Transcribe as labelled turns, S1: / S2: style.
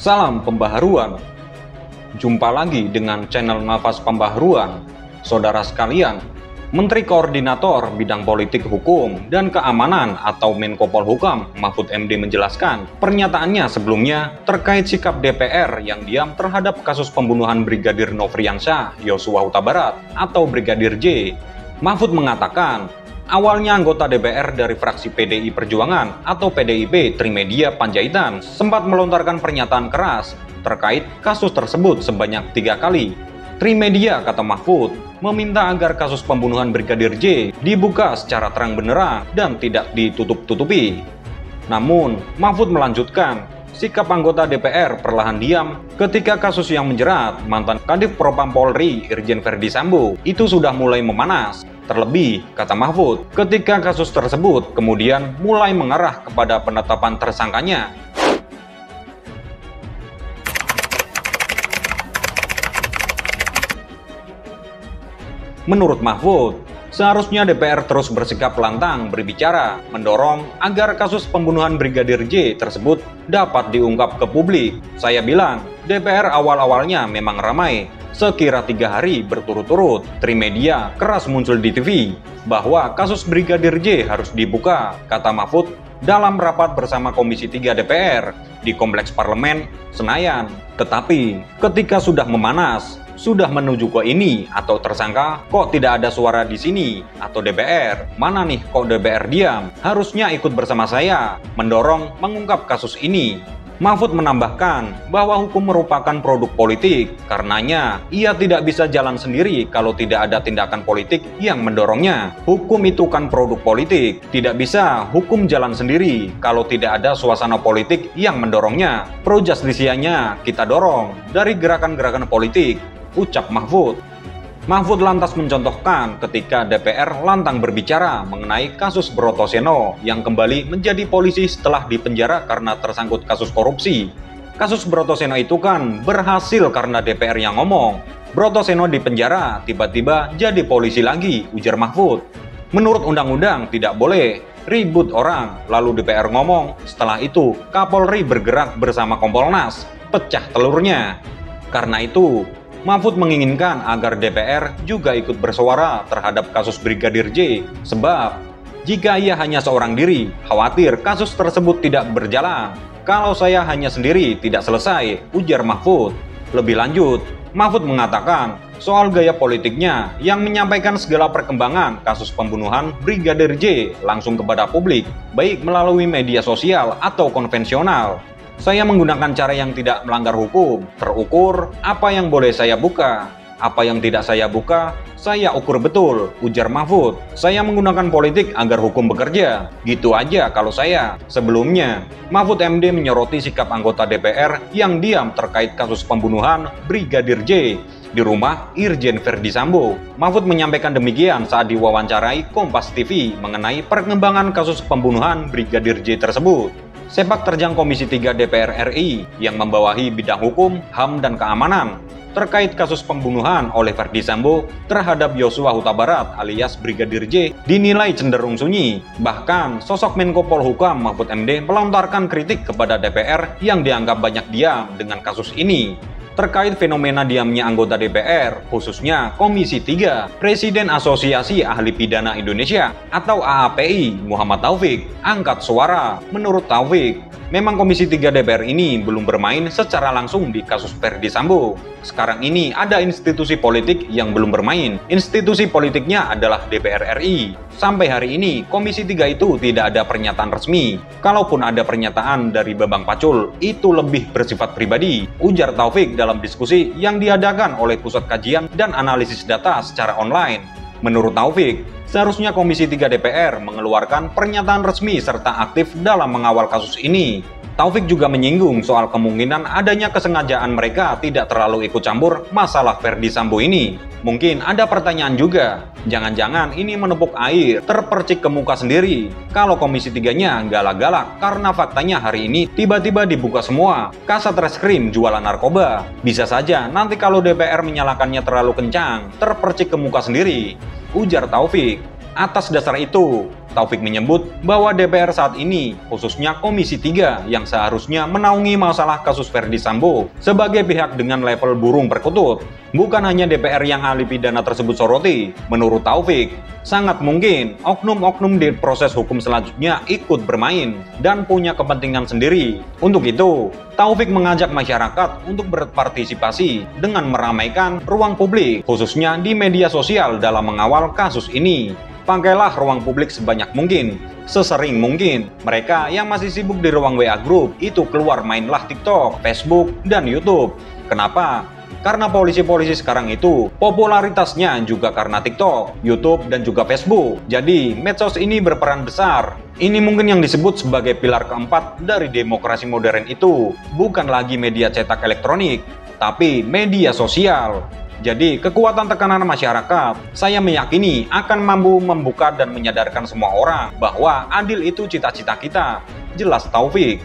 S1: Salam pembaharuan. Jumpa lagi dengan channel Nafas Pembaharuan. Saudara sekalian, Menteri Koordinator Bidang Politik Hukum dan Keamanan atau Menko Polhukam Mahfud MD menjelaskan pernyataannya sebelumnya terkait sikap DPR yang diam terhadap kasus pembunuhan Brigadir Nofriansyah Yosua Huta Barat atau Brigadir J. Mahfud mengatakan, awalnya anggota DPR dari fraksi PDI Perjuangan atau PDIP Trimedia Panjaitan sempat melontarkan pernyataan keras terkait kasus tersebut sebanyak 3 kali. Trimedia, kata Mahfud, meminta agar kasus pembunuhan Brigadir J dibuka secara terang benderang dan tidak ditutup-tutupi. Namun, Mahfud melanjutkan, sikap anggota DPR perlahan diam ketika kasus yang menjerat mantan Kadif Propam Polri Irjen Verdi Sambo itu sudah mulai memanas. Terlebih, kata Mahfud, ketika kasus tersebut kemudian mulai mengarah kepada penetapan tersangkanya. Menurut Mahfud, seharusnya DPR terus bersikap lantang berbicara, mendorong agar kasus pembunuhan Brigadir J tersebut dapat diungkap ke publik. Saya bilang, DPR awal-awalnya memang ramai. Sekira 3 hari berturut-turut, Trimedia keras muncul di TV bahwa kasus Brigadir J harus dibuka, kata Mahfud dalam rapat bersama Komisi 3 DPR di Kompleks Parlemen, Senayan. Tetapi, ketika sudah memanas, sudah menuju ke ini atau tersangka, kok tidak ada suara di sini atau DPR? Mana nih kok DPR diam? Harusnya ikut bersama saya mendorong mengungkap kasus ini. Mahfud menambahkan bahwa hukum merupakan produk politik, karenanya ia tidak bisa jalan sendiri kalau tidak ada tindakan politik yang mendorongnya. Hukum itu kan produk politik, tidak bisa hukum jalan sendiri kalau tidak ada suasana politik yang mendorongnya. Pro justisianya kita dorong dari gerakan-gerakan politik, ucap Mahfud. Mahfud lantas mencontohkan ketika DPR lantang berbicara mengenai kasus Brotoseno yang kembali menjadi polisi setelah dipenjara karena tersangkut kasus korupsi. Kasus Brotoseno itu kan berhasil karena DPR yang ngomong. Brotoseno dipenjara, tiba-tiba jadi polisi lagi, ujar Mahfud. Menurut undang-undang tidak boleh ribut orang, lalu DPR ngomong, setelah itu Kapolri bergerak bersama Kompolnas, pecah telurnya. Karena itu, Mahfud menginginkan agar DPR juga ikut bersuara terhadap kasus Brigadir J, sebab jika ia hanya seorang diri, khawatir kasus tersebut tidak berjalan. Kalau saya hanya sendiri tidak selesai, ujar Mahfud. Lebih lanjut, Mahfud mengatakan soal gaya politiknya yang menyampaikan segala perkembangan kasus pembunuhan Brigadir J langsung kepada publik, baik melalui media sosial atau konvensional. Saya menggunakan cara yang tidak melanggar hukum, terukur apa yang boleh saya buka, apa yang tidak saya buka, saya ukur betul, ujar Mahfud. Saya menggunakan politik agar hukum bekerja, gitu aja kalau saya. Sebelumnya, Mahfud MD menyoroti sikap anggota DPR yang diam terkait kasus pembunuhan Brigadir J di rumah Irjen Verdi Sambo. Mahfud menyampaikan demikian saat diwawancarai Kompas TV mengenai perkembangan kasus pembunuhan Brigadir J tersebut. Sepak terjang Komisi 3 DPR RI yang membawahi bidang hukum, HAM, dan keamanan terkait kasus pembunuhan oleh Verdi Sambo terhadap Yosua Huta Barat alias Brigadir J dinilai cenderung sunyi. Bahkan, sosok Menko Polhukam Mahfud MD melontarkan kritik kepada DPR yang dianggap banyak diam dengan kasus ini. Terkait fenomena diamnya anggota DPR, khususnya Komisi 3, Presiden Asosiasi Ahli Pidana Indonesia atau AAPI Muhammad Taufik angkat suara. Menurut Taufik, memang Komisi 3 DPR ini belum bermain secara langsung di kasus Verdi Sambo. Sekarang ini ada institusi politik yang belum bermain. Institusi politiknya adalah DPR RI. Sampai hari ini, Komisi 3 itu tidak ada pernyataan resmi. Kalaupun ada pernyataan dari Bambang Pacul, itu lebih bersifat pribadi, ujar Taufik dalam diskusi yang diadakan oleh Pusat Kajian dan Analisis Data secara online. Menurut Taufik, seharusnya Komisi 3 DPR mengeluarkan pernyataan resmi serta aktif dalam mengawal kasus ini. Taufik juga menyinggung soal kemungkinan adanya kesengajaan mereka tidak terlalu ikut campur masalah Verdi Sambo ini. Mungkin ada pertanyaan juga, jangan-jangan ini menepuk air, terpercik ke muka sendiri. Kalau Komisi 3-nya galak-galak karena faktanya hari ini tiba-tiba dibuka semua kasat reskrim jualan narkoba. Bisa saja nanti kalau DPR menyalakannya terlalu kencang, terpercik ke muka sendiri, ujar Taufik. Atas dasar itu, Taufik menyebut bahwa DPR saat ini, khususnya Komisi 3 yang seharusnya menaungi masalah kasus Verdi Sambo sebagai pihak dengan level burung perkutut. Bukan hanya DPR yang ahli pidana tersebut soroti, menurut Taufik, sangat mungkin oknum-oknum di proses hukum selanjutnya ikut bermain dan punya kepentingan sendiri. Untuk itu, Taufik mengajak masyarakat untuk berpartisipasi dengan meramaikan ruang publik, khususnya di media sosial dalam mengawal kasus ini. Pakailah ruang publik sebanyak mungkin, sesering mungkin. Mereka yang masih sibuk di ruang WA Group itu keluar mainlah TikTok, Facebook, dan YouTube. Kenapa? Karena polisi-polisi sekarang itu popularitasnya juga karena TikTok, YouTube, dan juga Facebook. Jadi, medsos ini berperan besar. Ini mungkin yang disebut sebagai pilar keempat dari demokrasi modern itu. Bukan lagi media cetak elektronik, tapi media sosial. Jadi, kekuatan tekanan masyarakat, saya meyakini akan mampu membuka dan menyadarkan semua orang bahwa adil itu cita-cita kita. Jelas Taufik.